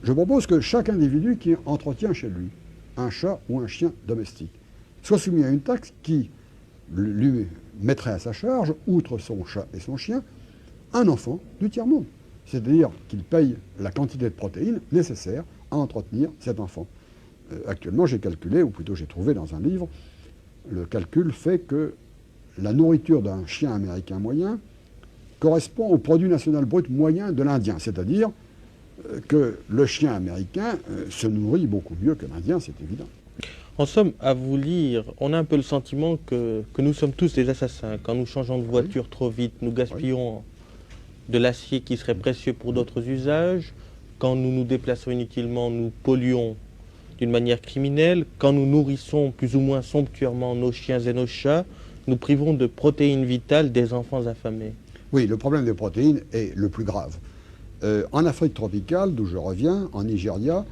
Je propose que chaque individu qui entretient chez lui un chat ou un chien domestique soit soumis à une taxe qui lui mettrait à sa charge, outre son chat et son chien, un enfant du tiers-monde. C'est-à-dire qu'il paye la quantité de protéines nécessaire à entretenir cet enfant. Actuellement, j'ai calculé, ou plutôt j'ai trouvé dans un livre, le calcul fait que la nourriture d'un chien américain moyen correspond au produit national brut moyen de l'Indien. C'est-à-dire que le chien américain se nourrit beaucoup mieux que l'Indien, c'est évident. En somme, à vous lire, on a un peu le sentiment que nous sommes tous des assassins. Quand nous changeons de voiture trop vite, nous gaspillons de l'acier qui serait précieux pour d'autres usages. Quand nous nous déplaçons inutilement, nous polluons d'une manière criminelle. Quand nous nourrissons plus ou moins somptueusement nos chiens et nos chats, nous privons de protéines vitales des enfants affamés. Oui, le problème des protéines est le plus grave. En Afrique tropicale, d'où je reviens, en Nigeria,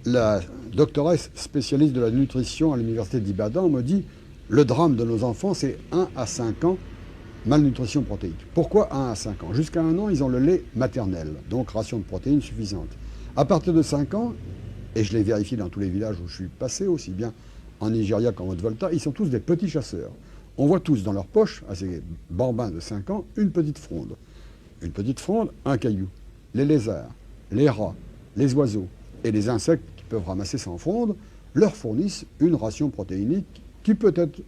la doctoresse spécialiste de la nutrition à l'université d'Ibadan me dit « Le drame de nos enfants, c'est 1 à 5 ans, malnutrition protéique. » Pourquoi 1 à 5 ans? Jusqu'à 1 an, ils ont le lait maternel, donc ration de protéines suffisante. À partir de 5 ans, et je l'ai vérifié dans tous les villages où je suis passé, aussi bien en Nigeria qu'en Haute-Volta, ils sont tous des petits chasseurs. On voit tous dans leur poche, à ces bambins de 5 ans, une petite fronde. Une petite fronde, un caillou. Les lézards, les rats, les oiseaux et les insectes qui peuvent ramasser sans fronde leur fournissent une ration protéinique qui peut être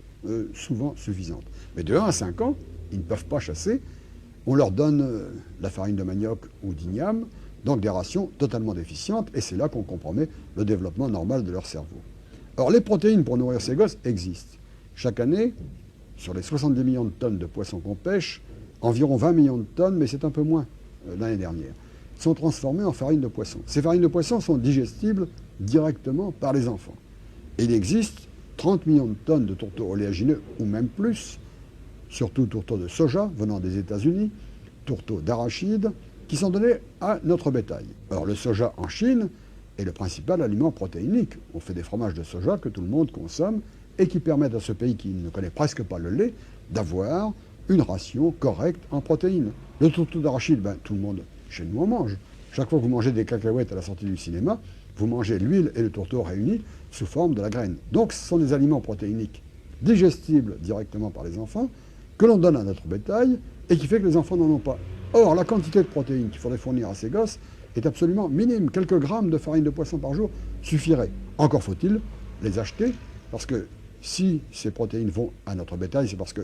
souvent suffisante. Mais de 1 à 5 ans, ils ne peuvent pas chasser. On leur donne la farine de manioc ou d'igname, donc des rations totalement déficientes, et c'est là qu'on compromet le développement normal de leur cerveau. Or, les protéines pour nourrir ces gosses existent. Chaque année, sur les 70 millions de tonnes de poissons qu'on pêche, environ 20 millions de tonnes, mais c'est un peu moins l'année dernière, sont transformées en farine de poisson. Ces farines de poisson sont digestibles directement par les enfants. Et il existe 30 millions de tonnes de tourteaux oléagineux, ou même plus, surtout tourteaux de soja venant des États-Unis, tourteaux d'arachide, qui sont donnés à notre bétail. Or, le soja en Chine est le principal aliment protéinique. On fait des fromages de soja que tout le monde consomme et qui permettent à ce pays qui ne connaît presque pas le lait d'avoir une ration correcte en protéines. Le tourteau d'arachide, tout le monde chez nous en mange. Chaque fois que vous mangez des cacahuètes à la sortie du cinéma, vous mangez l'huile et le tourteau réunis sous forme de la graine. Donc ce sont des aliments protéiniques digestibles directement par les enfants, que l'on donne à notre bétail et qui fait que les enfants n'en ont pas. Or, la quantité de protéines qu'il faudrait fournir à ces gosses est absolument minime. Quelques grammes de farine de poisson par jour suffiraient. Encore faut-il les acheter, parce que si ces protéines vont à notre bétail, c'est parce que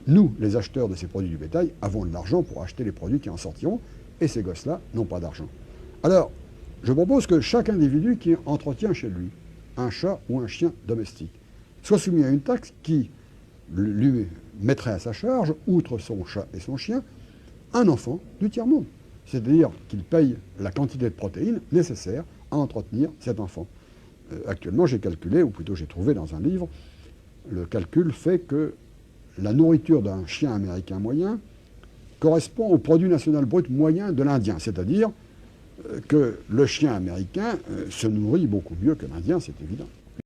nous, les acheteurs de ces produits du bétail, avons de l'argent pour acheter les produits qui en sortiront, et ces gosses-là n'ont pas d'argent. Alors, je propose que chaque individu qui entretient chez lui un chat ou un chien domestique soit soumis à une taxe qui lui mettrait à sa charge, outre son chat et son chien, un enfant du tiers-monde. C'est-à-dire qu'il paye la quantité de protéines nécessaire à entretenir cet enfant. Actuellement, j'ai calculé, ou plutôt j'ai trouvé dans un livre, le calcul fait que la nourriture d'un chien américain moyen correspond au produit national brut moyen de l'Indien. C'est-à-dire que le chien américain se nourrit beaucoup mieux que l'Indien, c'est évident.